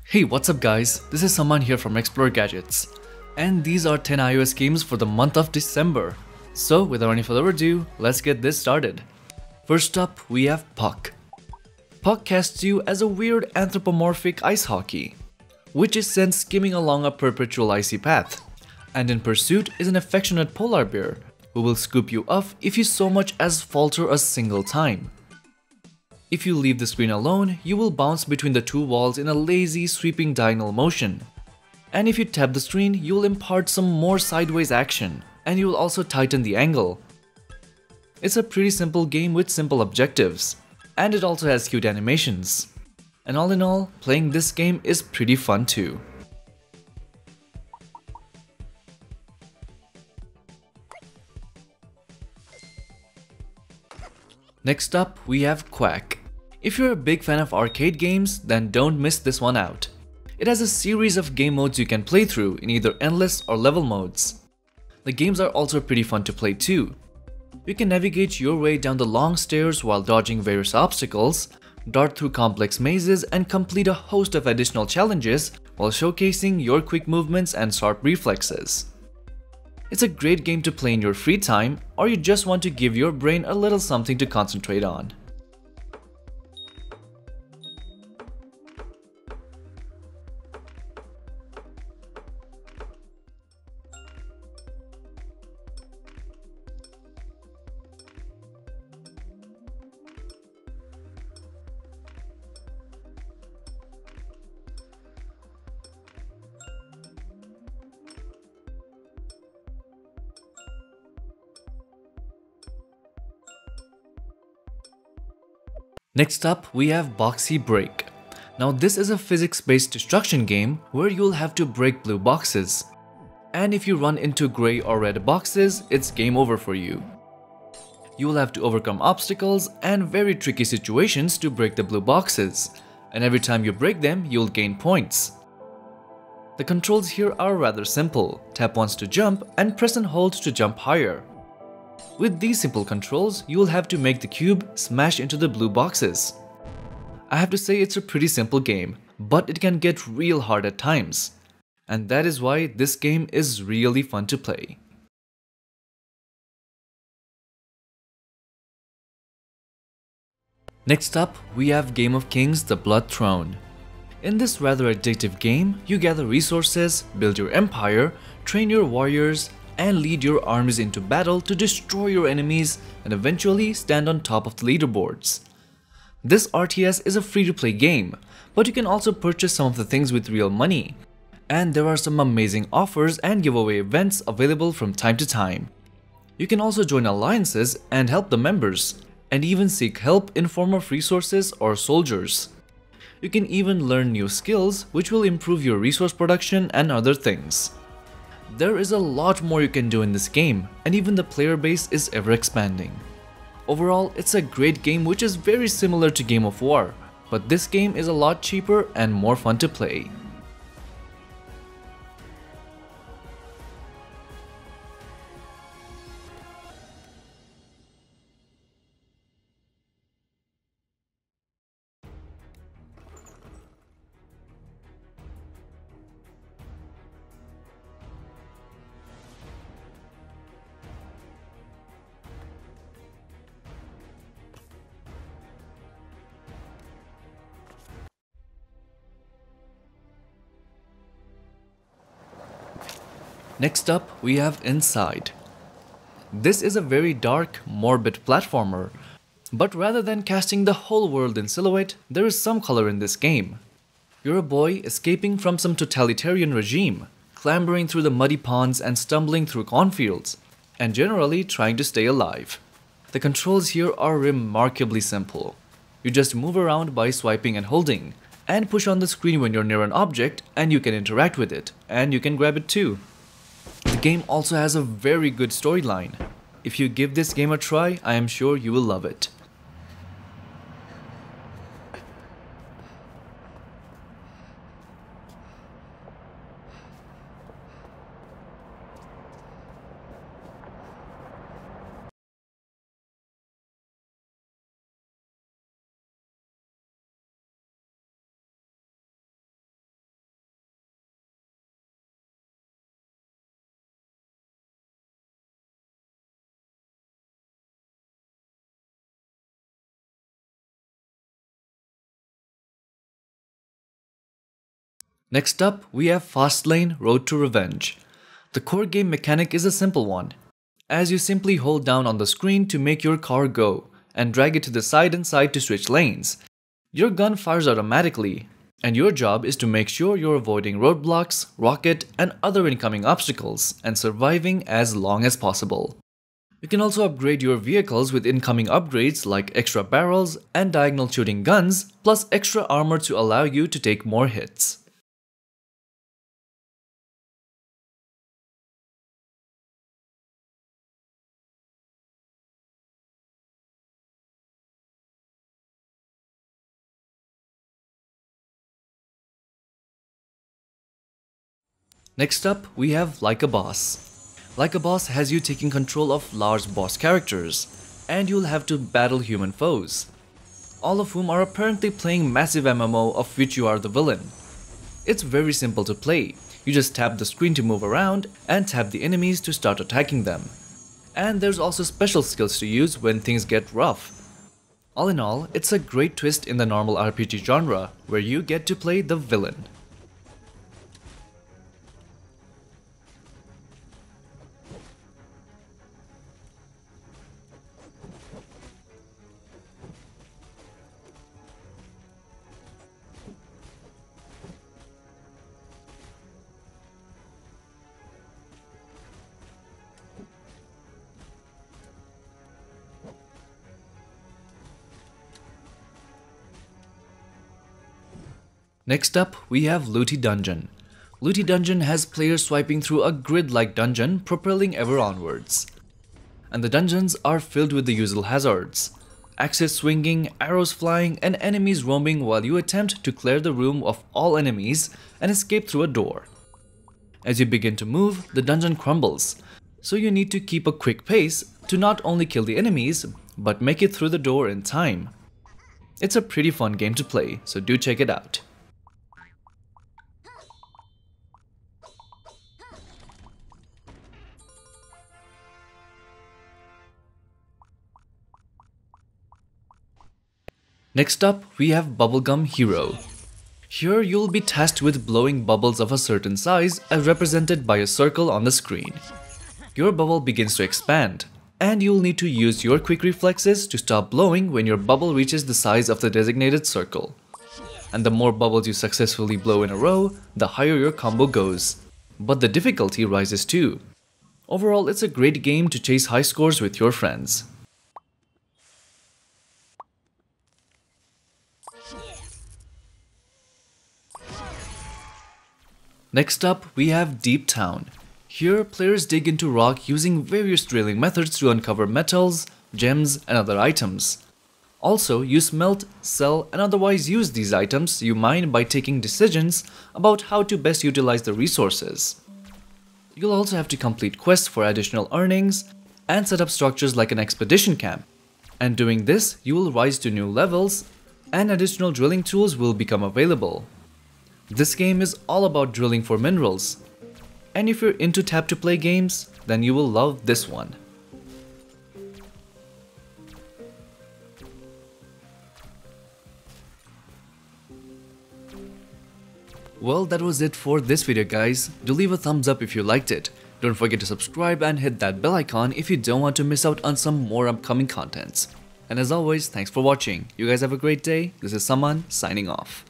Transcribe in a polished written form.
Hey, what's up guys? This is Saman here from Explore Gadgets, and these are 10 iOS games for the month of December. So without any further ado, let's get this started. First up, we have Puck. Puck casts you as a weird anthropomorphic ice hockey, which is sent skimming along a perpetual icy path. And in pursuit is an affectionate polar bear, who will scoop you up if you so much as falter a single time. If you leave the screen alone, you will bounce between the two walls in a lazy, sweeping diagonal motion. And if you tap the screen, you will impart some more sideways action, and you will also tighten the angle. It's a pretty simple game with simple objectives, and it also has cute animations. And all in all, playing this game is pretty fun too. Next up, we have Quack. If you're a big fan of arcade games, then don't miss this one out. It has a series of game modes you can play through in either endless or level modes. The games are also pretty fun to play too. You can navigate your way down the long stairs while dodging various obstacles, dart through complex mazes, and complete a host of additional challenges while showcasing your quick movements and sharp reflexes. It's a great game to play in your free time, or you just want to give your brain a little something to concentrate on. Next up, we have Boxy Break. Now this is a physics-based destruction game where you'll have to break blue boxes. And if you run into grey or red boxes, it's game over for you. You'll have to overcome obstacles and very tricky situations to break the blue boxes. And every time you break them, you'll gain points. The controls here are rather simple. Tap once to jump and press and hold to jump higher. With these simple controls, you will have to make the cube smash into the blue boxes. I have to say it's a pretty simple game, but it can get real hard at times. And that is why this game is really fun to play. Next up, we have Game of Kings: The Blood Throne. In this rather addictive game, you gather resources, build your empire, train your warriors, and lead your armies into battle to destroy your enemies and eventually stand on top of the leaderboards. This RTS is a free-to-play game, but you can also purchase some of the things with real money. And there are some amazing offers and giveaway events available from time to time. You can also join alliances and help the members, and even seek help in form of resources or soldiers. You can even learn new skills which will improve your resource production and other things. There is a lot more you can do in this game, and even the player base is ever expanding. Overall, it's a great game which is very similar to Game of War, but this game is a lot cheaper and more fun to play. Next up, we have Inside. This is a very dark, morbid platformer, but rather than casting the whole world in silhouette, there is some color in this game. You're a boy escaping from some totalitarian regime, clambering through the muddy ponds and stumbling through cornfields, and generally trying to stay alive. The controls here are remarkably simple. You just move around by swiping and holding, and push on the screen when you're near an object and you can interact with it, and you can grab it too. The game also has a very good storyline. If you give this game a try, I am sure you will love it. Next up, we have Fastlane Road to Revenge. The core game mechanic is a simple one, as you simply hold down on the screen to make your car go, and drag it to the side and side to switch lanes. Your gun fires automatically, and your job is to make sure you're avoiding roadblocks, rocket, and other incoming obstacles, and surviving as long as possible. You can also upgrade your vehicles with incoming upgrades like extra barrels and diagonal shooting guns, plus extra armor to allow you to take more hits. Next up, we have Like a Boss. Like a Boss has you taking control of large boss characters, and you'll have to battle human foes, all of whom are apparently playing massive MMO of which you are the villain. It's very simple to play. You just tap the screen to move around and tap the enemies to start attacking them. And there's also special skills to use when things get rough. All in all, it's a great twist in the normal RPG genre, where you get to play the villain. Next up, we have Lout Dungeon. Lout Dungeon has players swiping through a grid-like dungeon, propelling ever onwards. And the dungeons are filled with the usual hazards: axes swinging, arrows flying, and enemies roaming while you attempt to clear the room of all enemies and escape through a door. As you begin to move, the dungeon crumbles, so you need to keep a quick pace to not only kill the enemies, but make it through the door in time. It's a pretty fun game to play, so do check it out. Next up, we have Bubblegum Hero. Here you'll be tasked with blowing bubbles of a certain size as represented by a circle on the screen. Your bubble begins to expand, and you'll need to use your quick reflexes to stop blowing when your bubble reaches the size of the designated circle. And the more bubbles you successfully blow in a row, the higher your combo goes. But the difficulty rises too. Overall, it's a great game to chase high scores with your friends. Next up, we have Deep Town. Here, players dig into rock using various drilling methods to uncover metals, gems, and other items. Also, you smelt, sell, and otherwise use these items you mine by taking decisions about how to best utilize the resources. You'll also have to complete quests for additional earnings and set up structures like an expedition camp. And doing this, you will rise to new levels, and additional drilling tools will become available. This game is all about drilling for minerals, and if you're into tap-to-play games, then you will love this one. Well, that was it for this video, guys. Do leave a thumbs up if you liked it. Don't forget to subscribe and hit that bell icon if you don't want to miss out on some more upcoming contents. And as always, thanks for watching. You guys have a great day. This is Saman signing off.